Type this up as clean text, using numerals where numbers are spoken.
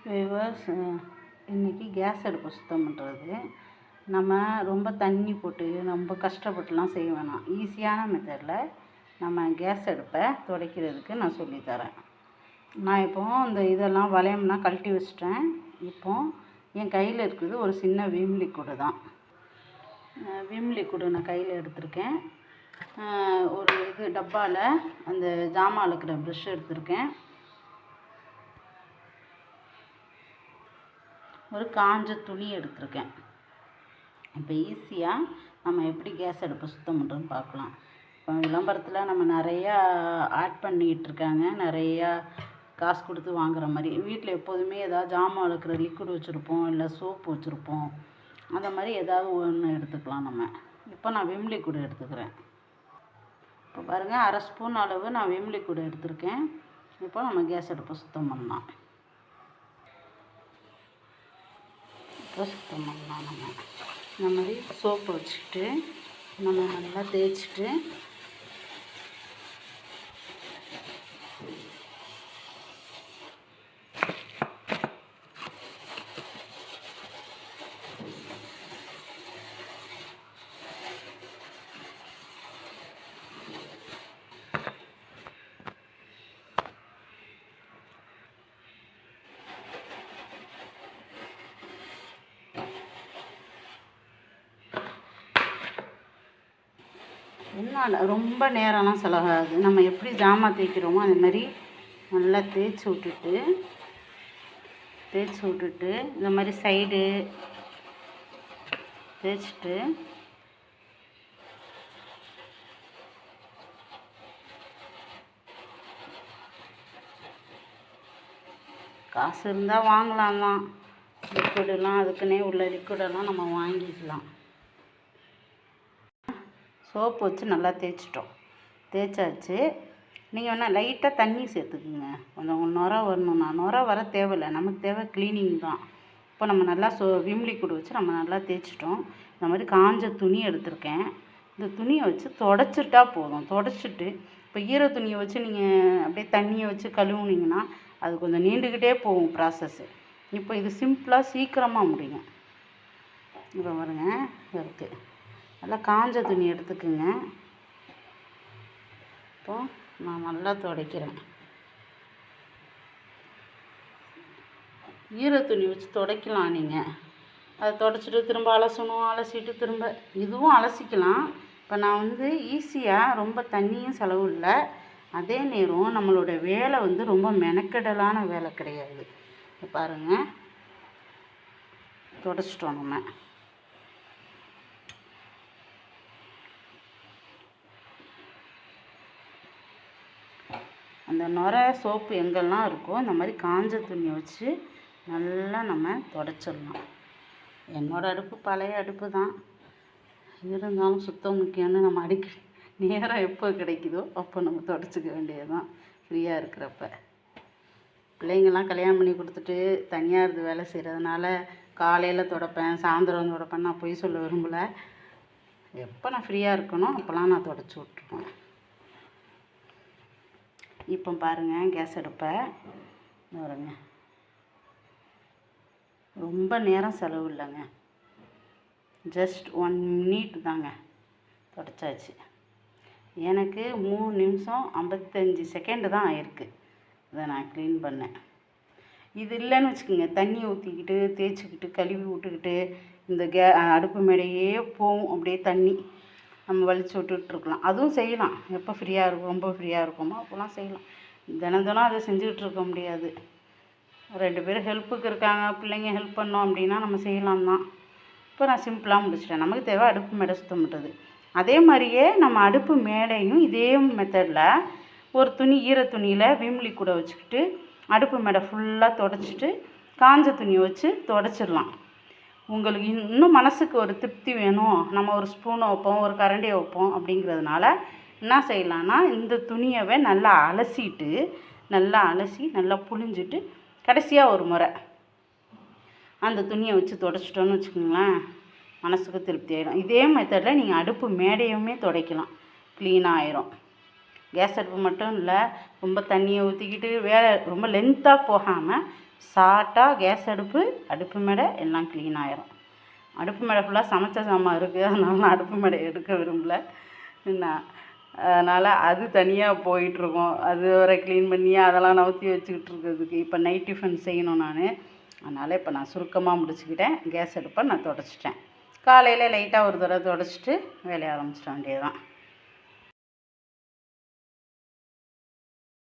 Viewers, இன்றைக்கி case அடுப்பை சுத்தம் பண்ணுறது. நம்ம ரொம்ப தண்ணி போட்டு ரொம்ப கஷ்டப்பட்டுலாம் செய்ய வேணாம். ஈஸியான மெத்தடில் நம்ம கேஸ் அடுப்பை துடைக்கிறதுக்கு நான் சொல்லித்தரேன். நான் இப்போது இந்த இதெல்லாம் வளையம்லாம் கழட்டி வச்சிட்டேன். இப்போது என் கையில் இருக்குது ஒரு சின்ன விம் லிக்விடு தான். விம் லிக்விடு நான் கையில் எடுத்திருக்கேன். ஒரு டப்பாவில் அந்த ஜாமான் இருக்கிற ப்ரஷ் எடுத்திருக்கேன். ஒரு காஞ்ச துணி எடுத்திருக்கேன். இப்போ ஈஸியாக நம்ம எப்படி கேஸ் அடுப்பை சுத்தம் பண்ணுறோன்னு பார்க்கலாம். இப்போ விளம்பரத்தில் நம்ம நிறையா ஆட் பண்ணிகிட்டு இருக்காங்க. நிறையா காசு கொடுத்து வாங்குகிற மாதிரி. வீட்டில் எப்போதுமே ஏதாவது ஜாமான் வளர்க்குற லிக்விட் வச்சுருப்போம், இல்லை சோப்பு வச்சுருப்போம். அந்த மாதிரி ஏதாவது ஒன்று எடுத்துக்கலாம் நம்ம. இப்போ நான் விம் லிக்விட் எடுத்துக்கிறேன். இப்போ பாருங்கள், 1/2 ஸ்பூன் அளவு நான் விம் லிக்விட் எடுத்திருக்கேன். இப்போ நம்ம கேஸ் அடுப்பை சுத்தம் பண்ணலாம். சுத்தம் பண்ணலாம். நம்ம இந்த மாதிரி சோப்பு வச்சுக்கிட்டு நம்ம நல்லா தேய்ச்சிட்டு என்ன ரொம்ப நேரம்லாம் செலவாகாது. நம்ம எப்படி ஜாமான் தேய்க்கிறோமோ அது மாதிரி நல்லா தேய்ச்சி விட்டுட்டு இந்த மாதிரி சைடு தேய்ச்சிட்டு காசு இருந்தால் வாங்கலாம் தான். லிக்விடெல்லாம் அதுக்குன்னே உள்ள லிக்விடெல்லாம் நம்ம வாங்கிக்கலாம். சோப்பு வச்சு நல்லா தேய்ச்சாச்சு. நீங்கள் வேணால் லைட்டாக தண்ணி சேர்த்துக்குங்க. கொஞ்சம் நுரை வரணும்னா, நுரை வர தேவையில்லை, நமக்கு தேவை க்ளீனிங் தான். இப்போ நம்ம நல்லா விம் லிக்விட் வச்சு நம்ம நல்லா தேய்ச்சிட்டோம். இந்த மாதிரி காஞ்ச துணி எடுத்திருக்கேன். இந்த துணியை வச்சு தொடச்சிட்டா போதும். தொடச்சிட்டு இப்போ ஈர துணியை வச்சு நீங்கள் அப்படியே தண்ணியை வச்சு கழுவுனீங்கன்னா அது கொஞ்சம் நீண்டுக்கிட்டே போகும் ப்ராசஸ்ஸு. இப்போ இது சிம்பிளாக சீக்கிரமாக முடியும். இப்போ பாருங்க, இருக்குது. நல்லா காஞ்ச துணி எடுத்துக்குங்க. இப்போது நான் நல்லா துடைக்கிறேன். ஈர துணி வச்சு துடைக்கலாம் நீங்கள். அதை துடைச்சிட்டு திரும்ப அலசணும், அலசிட்டு திரும்ப இதுவும் அலசிக்கலாம். இப்போ நான் ஈஸியாக ரொம்ப தண்ணியும் செலவு இல்லை, அதே நேரம் நம்மளோட வேலை ரொம்ப மெனக்கெடலான வேலை கிடையாது. பாருங்கள், துடைச்சிட்டோம் நம்ம. அந்த நுரை சோப்பு எங்கெல்லாம் இருக்கோ இந்த மாதிரி காஞ்ச துணியை வச்சு நல்லா நம்ம துடைச்சிடலாம். என்னோடய அடுப்பு பழைய அடுப்பு தான், இருந்தாலும் சுத்தம் முக்கியம்னு நம்ம நேரம் எப்போ கிடைக்குதோ அப்போ நம்ம துடைச்சிக்க வேண்டியது தான் ஃப்ரீயாக இருக்கிறப்ப. பிள்ளைங்கள்லாம் கல்யாணம் பண்ணி கொடுத்துட்டு தனியாக இருந்து வேலை செய்கிறதுனால காலையில் துடைப்பேன், சாயந்தரம் துடைப்பேன். நான் பொய் சொல்ல விரும்பலை. எப்போ நான் ஃப்ரீயாக இருக்கணும் அப்போலாம் நான் துடைச்சி விட்ருவேன். இப்போ பாருங்கள், கேஸ் அடுப்பை பாருங்க, ரொம்ப நேரம் செலவு இல்லைங்க. ஜஸ்ட் 1 மினிட் தாங்க, துடைச்சாச்சு. எனக்கு 3 நிமிஷம் 55 செகண்டு தான் ஆயிருக்கு இதை நான் க்ளீன் பண்ணேன். இது இல்லைன்னு வச்சுக்கோங்க, தண்ணி ஊற்றிக்கிட்டு தேய்ச்சிக்கிட்டு கழுவி விட்டுக்கிட்டு இந்த அடுப்பு மேடையே போகும் அப்படியே தண்ணி. நம்ம வலிச்சு விட்டுட்ருக்கலாம். அதுவும் செய்யலாம். எப்போ ஃப்ரீயாக இருக்கும், ரொம்ப ஃப்ரீயாக இருக்குமோ அப்போலாம் செய்யலாம். தினம் அதை செஞ்சுக்கிட்டு இருக்க முடியாது. 2 பேர் ஹெல்ப்புக்கு இருக்காங்க, பிள்ளைங்க ஹெல்ப் பண்ணோம் அப்படின்னா நம்ம செய்யலாம் தான். இப்போ நான் சிம்பிளாக முடிச்சிட்டேன். நமக்கு தேவை அடுப்பு மேடை சுத்தம் பண்ணுறது. அதே மாதிரியே நம்ம அடுப்பு மேடையும் இதே மெத்தடில் ஒரு ஈர துணியில் விம் லிக்விடை வச்சுக்கிட்டு அடுப்பு மேடை ஃபுல்லாக துடைச்சிட்டு காஞ்ச துணியை வச்சு துடைச்சிடலாம். உங்களுக்கு இன்னும் மனசுக்கு ஒரு திருப்தி வேணும், நம்ம ஒரு ஸ்பூனை வைப்போம், ஒரு கரண்டியை வைப்போம் அப்படிங்கிறதுனால என்ன செய்யலான்னா, இந்த துணியவை நல்லா அலசி நல்லா புழிஞ்சிட்டு கடைசியாக ஒரு முறை அந்த துணியை வச்சு துடைச்சிட்டோன்னு வச்சுக்கோங்களேன், மனசுக்கு திருப்தி ஆகிடும். இதே மெத்தடில் நீங்கள் அடுப்பு மேடையுமே துடைக்கலாம், க்ளீனாக ஆயிரும். கேஸ் அடுப்பு மட்டும் இல்லை, ரொம்ப தண்ணியை ஊற்றிக்கிட்டு வேலை ரொம்ப லென்த்தாக போகாமல் ஷார்ட்டாக கேஸ் அடுப்பு, அடுப்பு மேடை எல்லாம் க்ளீன் ஆயிரும். அடுப்பு மேடை ஃபுல்லாக சமைச்ச சாமான் இருக்குது, அதனால நான் அடுப்பு மேடை எடுக்க விரும்பல. என்ன அதனால் அது தனியாக போயிட்டுருக்கும். அது வரை க்ளீன் பண்ணி அதெல்லாம் நவுத்தி வச்சுக்கிட்டு இருக்கிறதுக்கு இப்போ நைட் டிஃபன் செய்யணும் நான். அதனால் இப்போ நான் சுருக்கமாக முடிச்சுக்கிட்டேன். கேஸ் அடுப்பை நான் தொடச்சிட்டேன். காலையில் லைட்டாக ஒரு தடவை தொடச்சிட்டு வேலையை ஆரம்பிச்சிட வேண்டியது தான்.